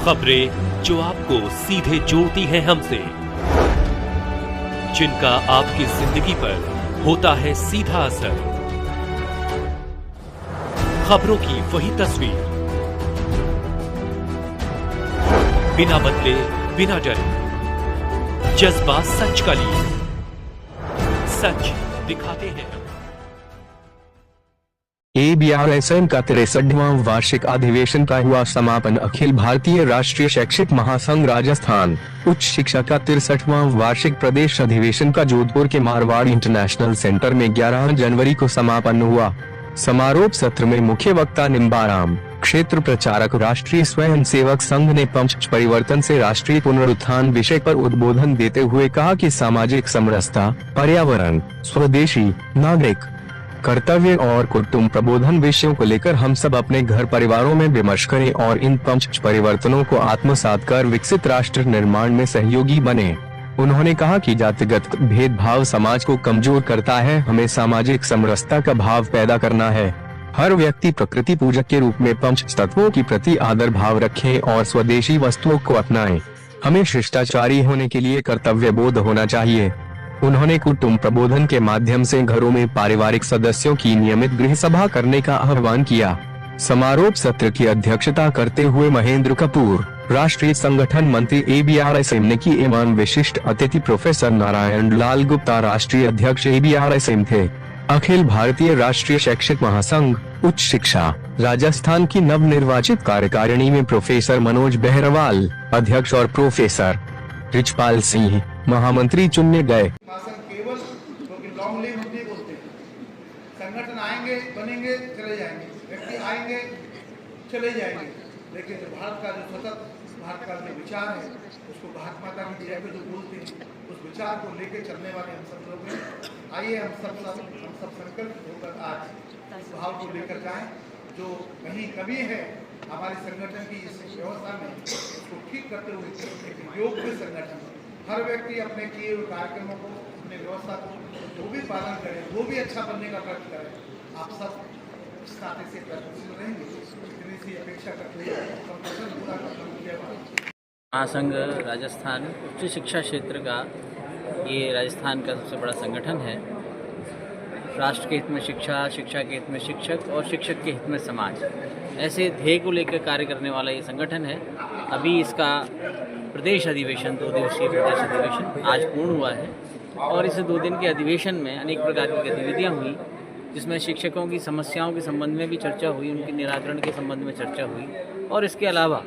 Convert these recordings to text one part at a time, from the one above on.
खबरें जो आपको सीधे जोड़ती हैं हमसे, जिनका आपकी जिंदगी पर होता है सीधा असर। खबरों की वही तस्वीर, बिना बदले बिना डरे, जज्बा सच का लिए, सच दिखाते हैं। ABRSM का 63वां वार्षिक अधिवेशन का हुआ समापन। अखिल भारतीय राष्ट्रीय शैक्षिक महासंघ राजस्थान उच्च शिक्षा का 63वां वार्षिक प्रदेश अधिवेशन का जोधपुर के मारवाड़ इंटरनेशनल सेंटर में 11 जनवरी को समापन हुआ। समारोप सत्र में मुख्य वक्ता निम्बाराम क्षेत्र प्रचारक राष्ट्रीय स्वयंसेवक संघ ने पंच परिवर्तन से राष्ट्रीय पुनरुत्थान विषय पर उद्बोधन देते हुए कहा कि सामाजिक समरसता, पर्यावरण, स्वदेशी, नागरिक कर्तव्य और कुटुंब प्रबोधन विषयों को लेकर हम सब अपने घर परिवारों में विमर्श करें और इन पंच परिवर्तनों को आत्मसात कर विकसित राष्ट्र निर्माण में सहयोगी बने। उन्होंने कहा कि जातिगत भेदभाव समाज को कमजोर करता है, हमें सामाजिक समरसता का भाव पैदा करना है। हर व्यक्ति प्रकृति पूजक के रूप में पंच तत्वों के प्रति आदर भाव रखे और स्वदेशी वस्तुओं को अपनाएं। हमें शिष्टाचारी होने के लिए कर्तव्य बोध होना चाहिए। उन्होंने कुटुंब प्रबोधन के माध्यम से घरों में पारिवारिक सदस्यों की नियमित गृह सभा करने का आह्वान किया। समारोप सत्र की अध्यक्षता करते हुए महेंद्र कपूर, राष्ट्रीय संगठन मंत्री ABRSM ने की एवं विशिष्ट अतिथि प्रोफेसर नारायण लाल गुप्ता राष्ट्रीय अध्यक्ष ABRSM थे। अखिल भारतीय राष्ट्रीय शैक्षिक महासंघ उच्च शिक्षा राजस्थान की नवनिर्वाचित कार्यकारिणी में प्रोफेसर मनोज बहरवाल अध्यक्ष और प्रोफेसर रिचपाल सिंह महामंत्री चुने गए। केवल क्योंकि लॉन्ग लिव नहीं बोलते, संगठन आएंगे बनेंगे चले जाएंगे, व्यक्ति आएंगे चले जाएंगे, लेकिन जो भारत का जो सतत भारत का जो विचार है उसको भारत माता की जय पे जो बोलते हैं उस विचार को लेके चलने वाले हम सब लोग हैं। आइए हम सब संकल्प होकर आज इस भाव को लेकर जाएं। जो कहीं कमी है हमारे संगठन की इस व्यवस्था में उसको ठीक करते हुए एक योग्य संगठन, हर व्यक्ति अपने किए हुए कार्यक्रमों को, अपने व्यवस्था को जो भी पालन करे, वो भी अच्छा बनने का प्रयत्न करे। आप सब इस नाते से प्रयत्नशील रहेंगे, इतनी सी अपेक्षा करते हुए संगठन पूरा करना। महासंघ राजस्थान उच्च शिक्षा क्षेत्र का ये राजस्थान का सबसे बड़ा संगठन है। राष्ट्र के हित में शिक्षा, शिक्षा के हित में शिक्षक और शिक्षक के हित में समाज, ऐसे ध्येय को लेकर कार्य करने वाला ये संगठन है। अभी इसका प्रदेश अधिवेशन 2 दिवसीय प्रदेश अधिवेशन आज पूर्ण हुआ है और इस 2 दिन के अधिवेशन में अनेक प्रकार की गतिविधियां हुई, जिसमें शिक्षकों की समस्याओं के संबंध में भी चर्चा हुई, उनके निराकरण के संबंध में चर्चा हुई और इसके अलावा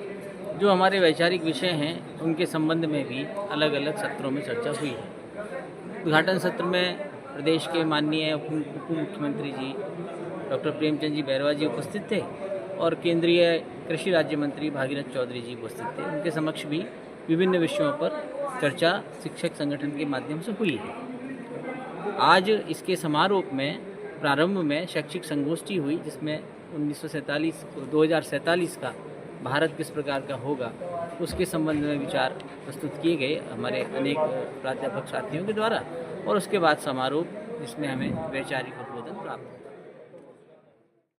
जो हमारे वैचारिक विषय हैं उनके संबंध में भी अलग अलग सत्रों में चर्चा हुई है। उद्घाटन सत्र में प्रदेश के माननीय उप मुख्यमंत्री जी डॉक्टर प्रेमचंद जी बैरवा जी उपस्थित थे और केंद्रीय कृषि राज्य मंत्री भागीरथ चौधरी जी उपस्थित थे। उनके समक्ष भी विभिन्न विषयों पर चर्चा शिक्षक संगठन के माध्यम से हुई है। आज इसके समारोप में प्रारंभ में शैक्षिक संगोष्ठी हुई, जिसमें 2047 का भारत किस प्रकार का होगा उसके संबंध में विचार प्रस्तुत किए गए हमारे अनेक प्राध्यापक साथियों के द्वारा, और उसके बाद समारोह जिसमें हमें वैचारिक